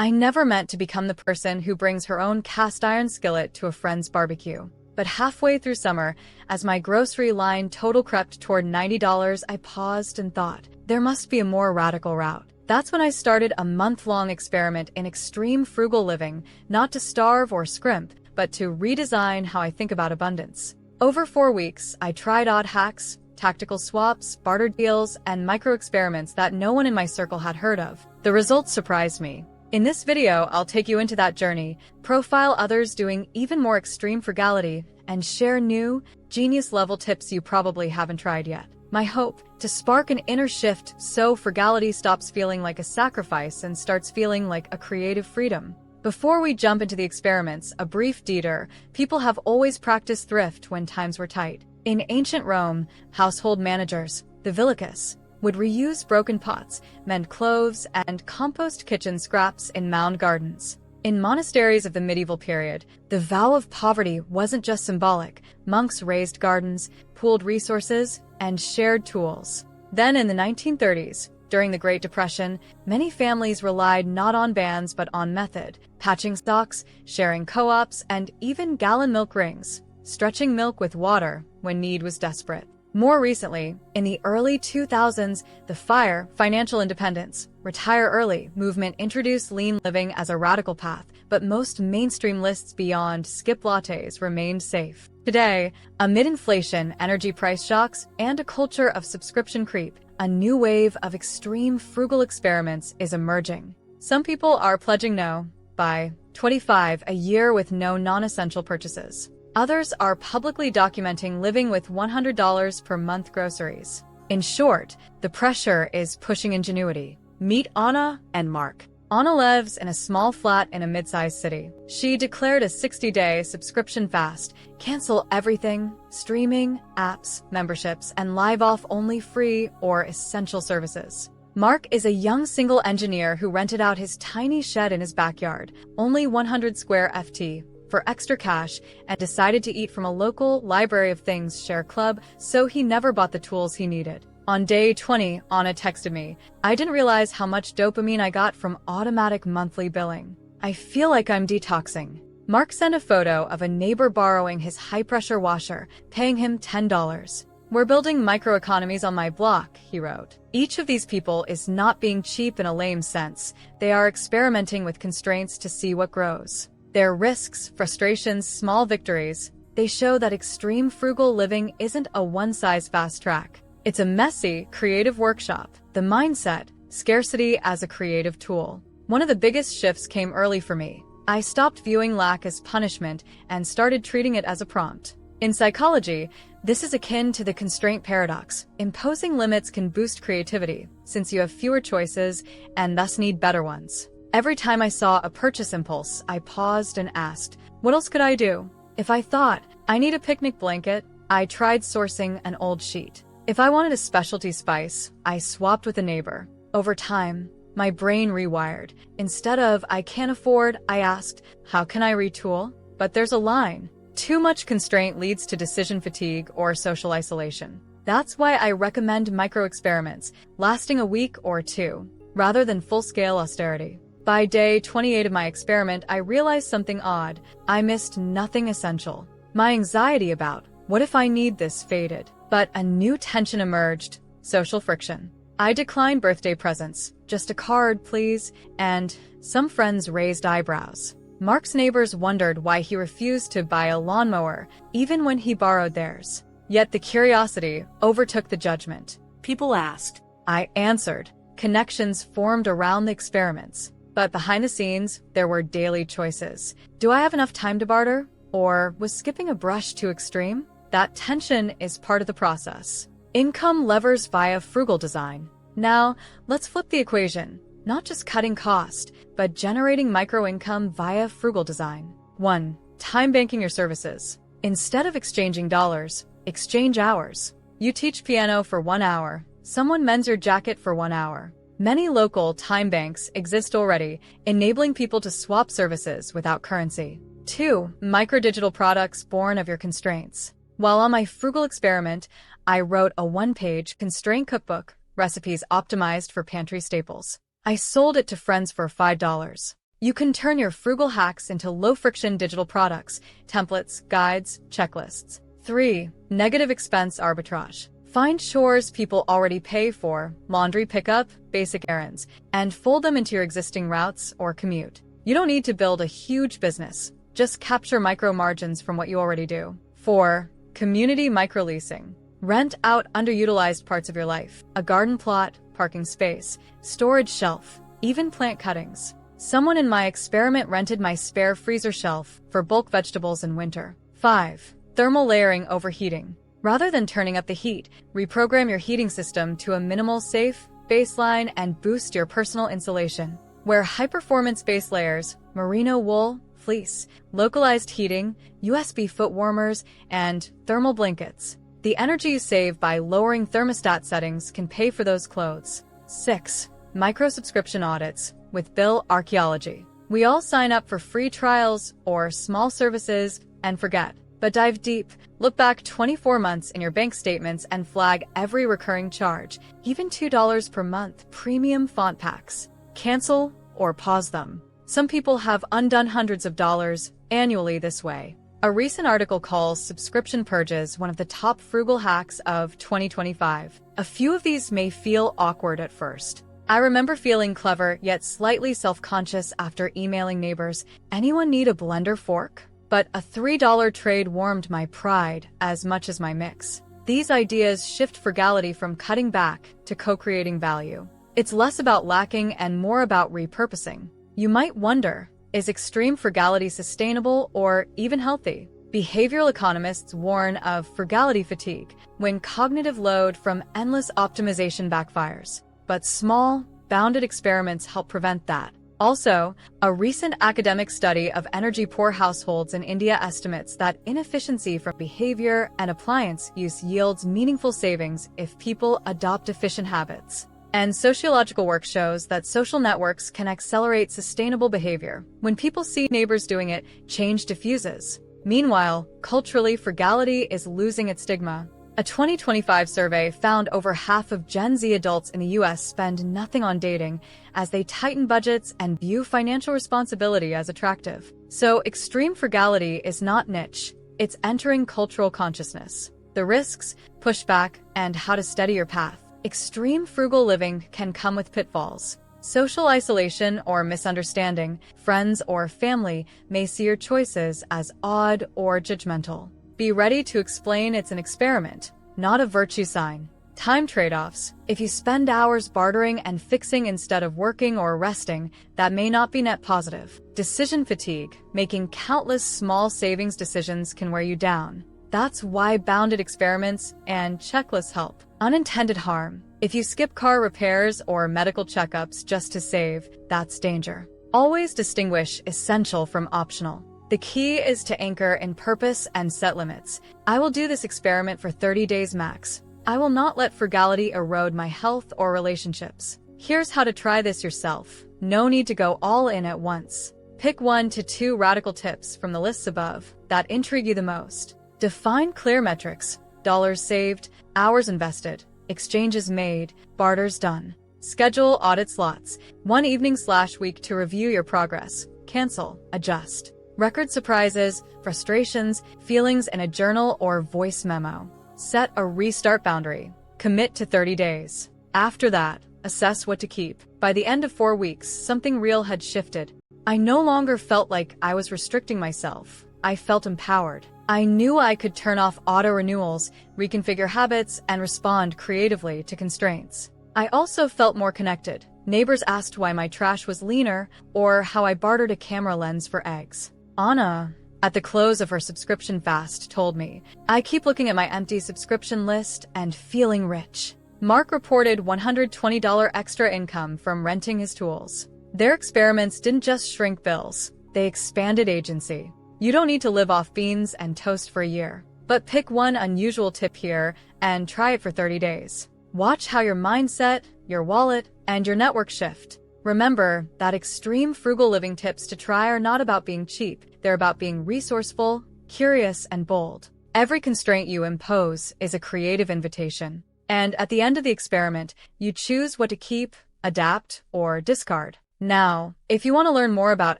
I never meant to become the person who brings her own cast iron skillet to a friend's barbecue. But halfway through summer, as my grocery line total crept toward $90, I paused and thought, there must be a more radical route. That's when I started a month-long experiment in extreme frugal living, not to starve or scrimp, but to redesign how I think about abundance. Over 4 weeks, I tried odd hacks, tactical swaps, bartered deals, and micro-experiments that no one in my circle had heard of. The results surprised me. In this video, I'll take you into that journey, profile others doing even more extreme frugality, and share new, genius-level tips you probably haven't tried yet. My hope, to spark an inner shift so frugality stops feeling like a sacrifice and starts feeling like a creative freedom. Before we jump into the experiments, a brief detour. People have always practiced thrift when times were tight. In ancient Rome, household managers, the villicus, would reuse broken pots, mend clothes, and compost kitchen scraps in mound gardens. In monasteries of the medieval period, the vow of poverty wasn't just symbolic. Monks raised gardens, pooled resources, and shared tools. Then in the 1930s, during the Great Depression, many families relied not on bans but on method, patching stocks, sharing co-ops, and even gallon milk rings, stretching milk with water when need was desperate. More recently, in the early 2000s, the FIRE, Financial Independence, Retire Early movement introduced lean living as a radical path, but most mainstream lists beyond skip lattes remained safe. Today, amid inflation, energy price shocks, and a culture of subscription creep, a new wave of extreme frugal experiments is emerging. Some people are pledging no, by 25, a year with no non-essential purchases. Others are publicly documenting living with $100 per month groceries. In short, the pressure is pushing ingenuity. Meet Anna and Mark. Anna lives in a small flat in a mid-sized city. She declared a 60-day subscription fast, cancel everything, streaming, apps, memberships, and live off only free or essential services. Mark is a young single engineer who rented out his tiny shed in his backyard, only 100 square ft, for extra cash, and decided to eat from a local Library of Things share club, so he never bought the tools he needed. On day 20, Anna texted me, "I didn't realize how much dopamine I got from automatic monthly billing. I feel like I'm detoxing." Mark sent a photo of a neighbor borrowing his high-pressure washer, paying him $10. "We're building microeconomies on my block," he wrote. Each of these people is not being cheap in a lame sense. They are experimenting with constraints to see what grows. Their risks, frustrations, small victories, they show that extreme frugal living isn't a one-size-fast track. It's a messy, creative workshop. The mindset, scarcity as a creative tool. One of the biggest shifts came early for me. I stopped viewing lack as punishment and started treating it as a prompt. In psychology, this is akin to the constraint paradox. Imposing limits can boost creativity, since you have fewer choices and thus need better ones. Every time I saw a purchase impulse, I paused and asked, what else could I do? If I thought, I need a picnic blanket, I tried sourcing an old sheet. If I wanted a specialty spice, I swapped with a neighbor. Over time, my brain rewired. Instead of, I can't afford, I asked, how can I retool? But there's a line. Too much constraint leads to decision fatigue or social isolation. That's why I recommend micro-experiments, lasting a week or two, rather than full-scale austerity. By day 28 of my experiment, I realized something odd. I missed nothing essential. My anxiety about, what if I need this, faded. But a new tension emerged, social friction. I declined birthday presents, just a card, please, and some friends raised eyebrows. Mark's neighbors wondered why he refused to buy a lawnmower, even when he borrowed theirs. Yet the curiosity overtook the judgment. People asked. I answered. Connections formed around the experiments. But behind the scenes, there were daily choices. Do I have enough time to barter? Or was skipping a brush too extreme? That tension is part of the process. Income levers via frugal design. Now, let's flip the equation. Not just cutting cost, but generating micro-income via frugal design. 1. Time banking your services. Instead of exchanging dollars, exchange hours. You teach piano for 1 hour. Someone mends your jacket for 1 hour. Many local time banks exist already, enabling people to swap services without currency. 2. Micro-digital products born of your constraints. While on my frugal experiment, I wrote a 1-page constraint cookbook, recipes optimized for pantry staples. I sold it to friends for $5. You can turn your frugal hacks into low-friction digital products, templates, guides, checklists. 3. Negative expense arbitrage. Find chores people already pay for, laundry pickup, basic errands, and fold them into your existing routes or commute. You don't need to build a huge business. Just capture micro margins from what you already do. 4. Community microleasing. Rent out underutilized parts of your life. A garden plot, parking space, storage shelf, even plant cuttings. Someone in my experiment rented my spare freezer shelf for bulk vegetables in winter. 5. Thermal layering overheating. Rather than turning up the heat, reprogram your heating system to a minimal safe baseline and boost your personal insulation. Wear high-performance base layers, merino wool, fleece, localized heating, USB foot warmers, and thermal blankets. The energy you save by lowering thermostat settings can pay for those clothes. 6. Micro-subscription audits with bill archaeology. We all sign up for free trials or small services and forget. But dive deep, look back 24 months in your bank statements and flag every recurring charge, even $2 per month premium font packs. Cancel or pause them. Some people have undone hundreds of dollars annually this way. A recent article calls subscription purges one of the top frugal hacks of 2025. A few of these may feel awkward at first. I remember feeling clever yet slightly self-conscious after emailing neighbors, "Anyone need a blender fork?" But a $3 trade warmed my pride as much as my mix. These ideas shift frugality from cutting back to co-creating value. It's less about lacking and more about repurposing. You might wonder, is extreme frugality sustainable or even healthy? Behavioral economists warn of frugality fatigue when cognitive load from endless optimization backfires. But small, bounded experiments help prevent that. Also, a recent academic study of energy-poor households in India estimates that inefficiency from behavior and appliance use yields meaningful savings if people adopt efficient habits. And sociological work shows that social networks can accelerate sustainable behavior. When people see neighbors doing it, change diffuses. Meanwhile, culturally, frugality is losing its stigma. A 2025 survey found over half of Gen Z adults in the US spend nothing on dating as they tighten budgets and view financial responsibility as attractive. So extreme frugality is not niche, it's entering cultural consciousness. The risks, pushback, and how to steady your path. Extreme frugal living can come with pitfalls. Social isolation or misunderstanding, friends or family may see your choices as odd or judgmental. Be ready to explain it's an experiment, not a virtue sign. Time trade-offs. If you spend hours bartering and fixing instead of working or resting, that may not be net positive. Decision fatigue. Making countless small savings decisions can wear you down. That's why bounded experiments and checklists help. Unintended harm. If you skip car repairs or medical checkups just to save, that's danger. Always distinguish essential from optional. The key is to anchor in purpose and set limits. I will do this experiment for 30 days max. I will not let frugality erode my health or relationships. Here's how to try this yourself. No need to go all in at once. Pick 1 to 2 radical tips from the lists above that intrigue you the most. Define clear metrics. Dollars saved, hours invested, exchanges made, barters done. Schedule audit slots. 1 evening/week to review your progress. Cancel, adjust. Record surprises, frustrations, feelings in a journal or voice memo. Set a restart boundary. Commit to 30 days. After that, assess what to keep. By the end of 4 weeks, something real had shifted. I no longer felt like I was restricting myself. I felt empowered. I knew I could turn off auto-renewals, reconfigure habits, and respond creatively to constraints. I also felt more connected. Neighbors asked why my trash was leaner or how I bartered a camera lens for eggs. Anna, at the close of her subscription fast, told me, "I keep looking at my empty subscription list and feeling rich." Mark reported $120 extra income from renting his tools. Their experiments didn't just shrink bills, they expanded agency. You don't need to live off beans and toast for a year. But pick one unusual tip here and try it for 30 days. Watch how your mindset, your wallet, and your network shift. Remember that extreme frugal living tips to try are not about being cheap. They're about being resourceful, curious, and bold. Every constraint you impose is a creative invitation. And at the end of the experiment, you choose what to keep, adapt, or discard. Now, if you want to learn more about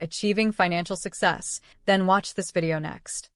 achieving financial success, then watch this video next.